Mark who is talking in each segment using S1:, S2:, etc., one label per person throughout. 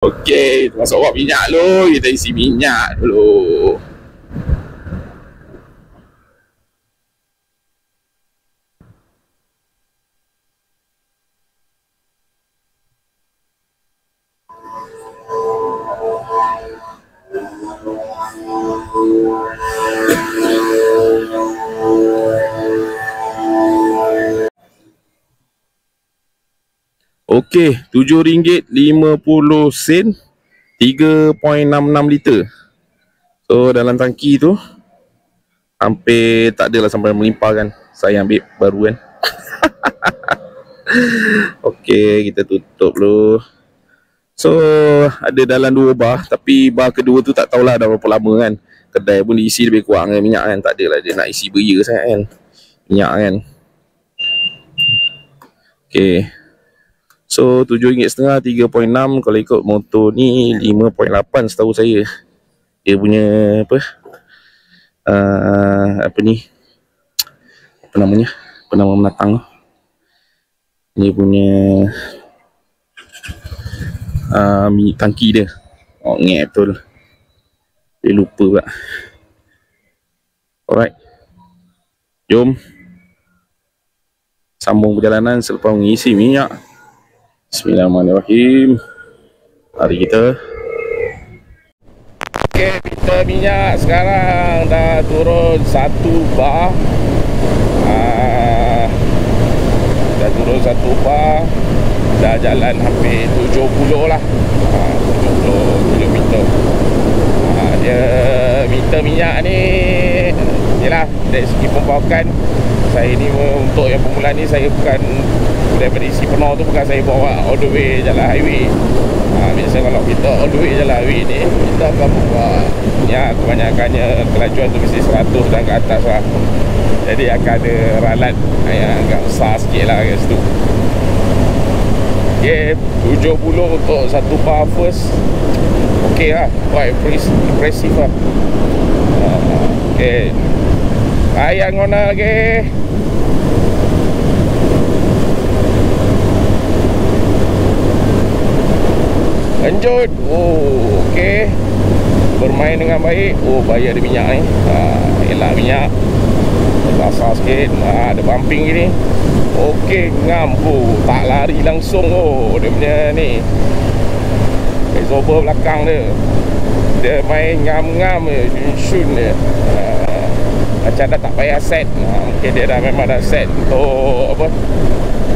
S1: Okey, masuk awak minyak dulu. Kita isi minyak dulu. Okey, RM7.50, 3.66 liter. So dalam tangki tu hampir tak adalah sampai melimpah kan. Saya ambil baru kan. Okey, kita tutup dulu. So ada dalam 2 bar, tapi bar kedua tu tak tahulah dah berapa lama kan. Kedai pun diisi lebih kurang kan minyak kan. Tak adalah dia nak isi beria sangat kan minyak kan. Okey, so RM7.50, 3.6. Kalau ikut motor ni 5.8 setahu saya. Dia punya apa ni, apa namanya, penama menatang. Dia punya minyak tangki dia. Oh, ngep betul. Dia lupa pula. Alright, jom sambung perjalanan selepas mengisi minyak. Bismillahirrahmanirrahim. Mari kita. Okey, kita minyak sekarang dah turun 1 bar. Dah turun 1 bar. Dah jalan hampir 70 lah. 70 km. Dia meter minyak ni, yelah, dari segi pembawakan, saya ni untuk yang pemula ni, saya bukan daripada isi penuh tu, bukan saya bawa all the way jalan highway. Biasa kalau kita all the way jalan highway ni, kita akan bawa ya, kebanyakannya kelajuan tu mesti 100 dan ke atas lah. Jadi akan ada ralat yang agak besar sikit lah kat situ. Okay, 70 untuk 1 bar first. Okay lah, quite impressive lah. Okay, ayang ngona lagi. Lanjut. Oh, okay, bermain dengan baik. Oh, bayar ada minyak ni. Elak minyak basah sikit. Ada bumping gini. Okey, ngam. Tak lari langsung. Dia punya ni exhaust belakang dia main ngam-ngam je, shun dia. Macam dah tak payah set. Mungkin dia dah memang dah set untuk apa,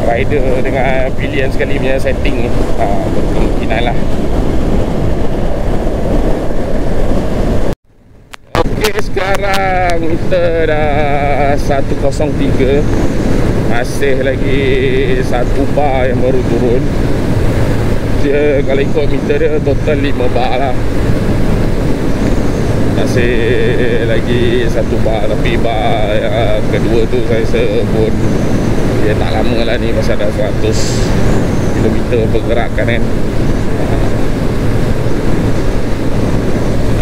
S1: rider dengan pilihan sekali punya setting ni. Berkemungkinan lah. Okey, sekarang kita dah 103. Masih lagi 1 bar yang baru turun. Dia kalau ikut meter dia total 5 bar lah. Masih lagi 1 bar. Tapi bar yang kedua tu saya sebut dia tak lama lah ni, pasal dah 100 km pergerakan kan.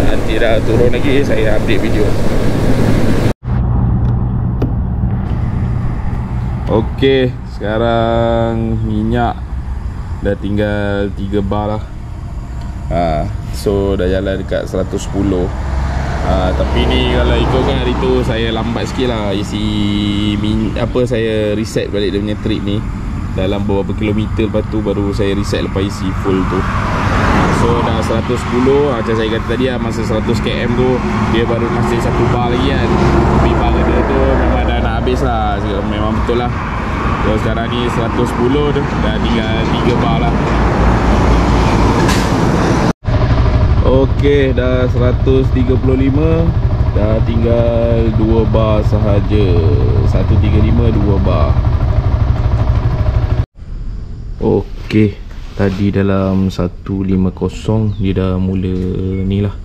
S1: Nanti dah turun lagi, saya update video. Okey, sekarang minyak dah tinggal 3 bar lah. So dah jalan dekat 110. Tapi ni kalau ikutkan hari tu saya lambat sikit lah isi saya reset balik dia punya trip ni. Dalam beberapa kilometer, lepas tu baru saya reset lepas isi full tu. So dah 110. Macam saya kata tadi lah, masa 100 km tu dia baru masih 1 bar lagi kan. Tapi bar dia tu memang dah nak habis lah. Memang betul lah. So sekarang ni 110 tu dah tinggal 3 bar lah. Okey, dah 135. Dah tinggal 2 bar sahaja. 135 2 bar. Okey, tadi dalam 150 dia dah mula ni lah,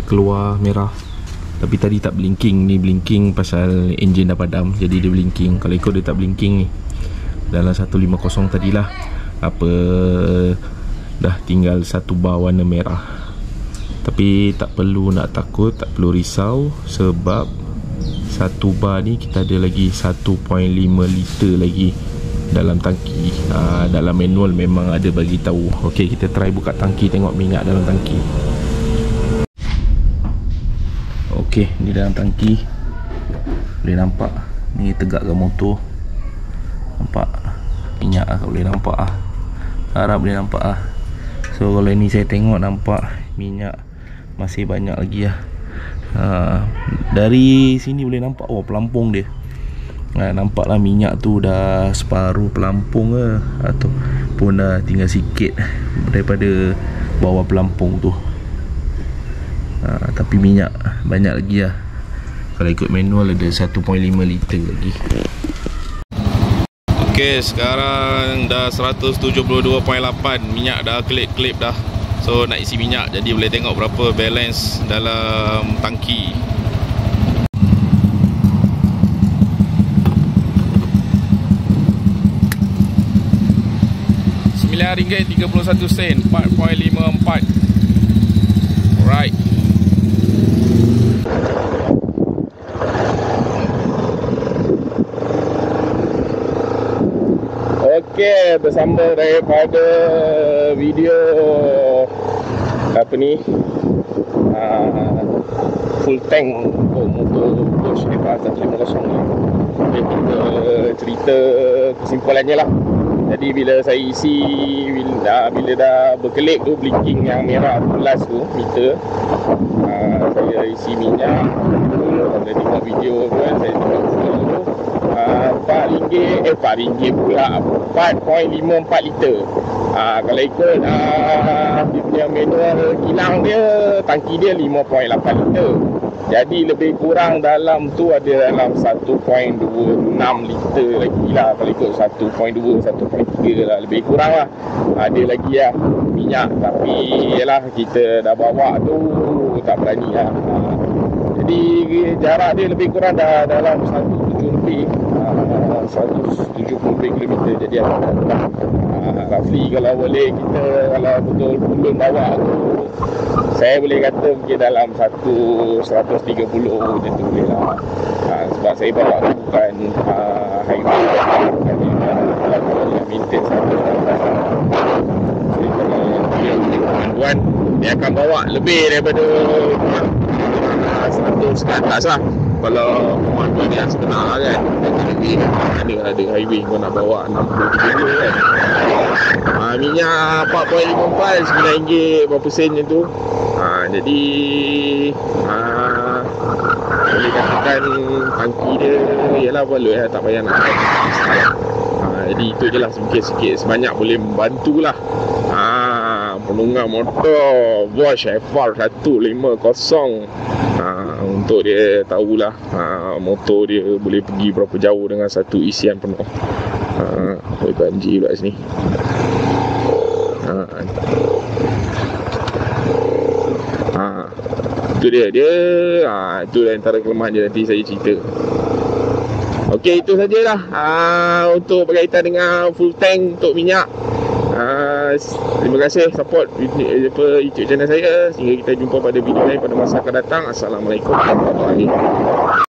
S1: keluar merah. Tapi tadi tak blinking. Ni blinking pasal enjin dah padam, jadi dia blinking. Kalau ikut dia tak blinking ni. Dalam 150 tadilah, apa, dah tinggal 1 bar warna merah. Tapi tak perlu nak takut, tak perlu risau, sebab 1 bar ni kita ada lagi 1.5 liter lagi dalam tangki. Dalam manual memang ada bagi tahu. Okey, kita try buka tangki, tengok minyak dalam tangki. Okey, ni dalam tangki. Boleh nampak ni tegakkan motor. Nampak minyak lah, boleh nampak ah. Harap boleh nampak ah. So kalau ni saya tengok nampak minyak masih banyak lagi lah. Dari sini boleh nampak pelampung dia. Nampaklah minyak tu dah separuh pelampung ke, ataupun dah tinggal sikit daripada bawah pelampung tu. Tapi minyak banyak lagi lah. Kalau ikut manual ada 1.5 liter lagi. Okey, sekarang dah 172.8. Minyak dah klip-klip dah. So nak isi minyak, jadi boleh tengok berapa balance dalam tangki. RM9.31, 4.54. Alright. Okey, bersambung daripada video apa ni, full tank untuk motor Bosch FR150 ni. Okay, kita cerita kesimpulannya lah. Jadi bila saya isi, bila dah berkelip tu blinking yang merah plus tu meter, saya isi minyak. Kalau tengok video tu kan, saya tengok tu RM4 pula, 4.54 liter. Kalau ikut dia punya manual kilang dia, tangki dia 5.8 liter. Jadi lebih kurang dalam tu ada dalam 1.26 liter lagi lah. Kalau ikut 1.2, 1.3 lah, lebih kurang lah. Ada lagi lah minyak. Tapi yalah, kita dah bawa tu tak berani lah. Jadi jarak dia lebih kurang dah dalam 170 lebih, 170 lebih kilometer. Jadi roughly kalau boleh kita, kalau betul belum bawa tu, saya boleh kata mungkin dalam 130 macam tu boleh lah. Sebab saya bawa tu bukan highway, bukan yang maintain 100. Tuan dia akan bawa lebih daripada 100 ke atas lah. Kalau pemandu dia sekenal lah kan, ada highway kau nak bawa 60-70 kan. Minyak 4.54, RM9 berapa sen macam tu. Jadi boleh katakan tangki dia ialah balut lah, tak payah nak jadi itu je lah, sikit-sikit sebanyak boleh membantu lah. Penunggang motor Bosch FR150, untuk dia tahulah motor dia boleh pergi berapa jauh dengan satu isian penuh. Banjir pula sini. Itu dia itu antara kelemahan dia, nanti saya cerita. Okey, itu sajalah untuk berkaitan dengan full tank untuk minyak. Terima kasih support YouTube channel saya. Sehingga kita jumpa pada video lain pada masa akan datang. Assalamualaikum warahmatullahi wabarakatuh.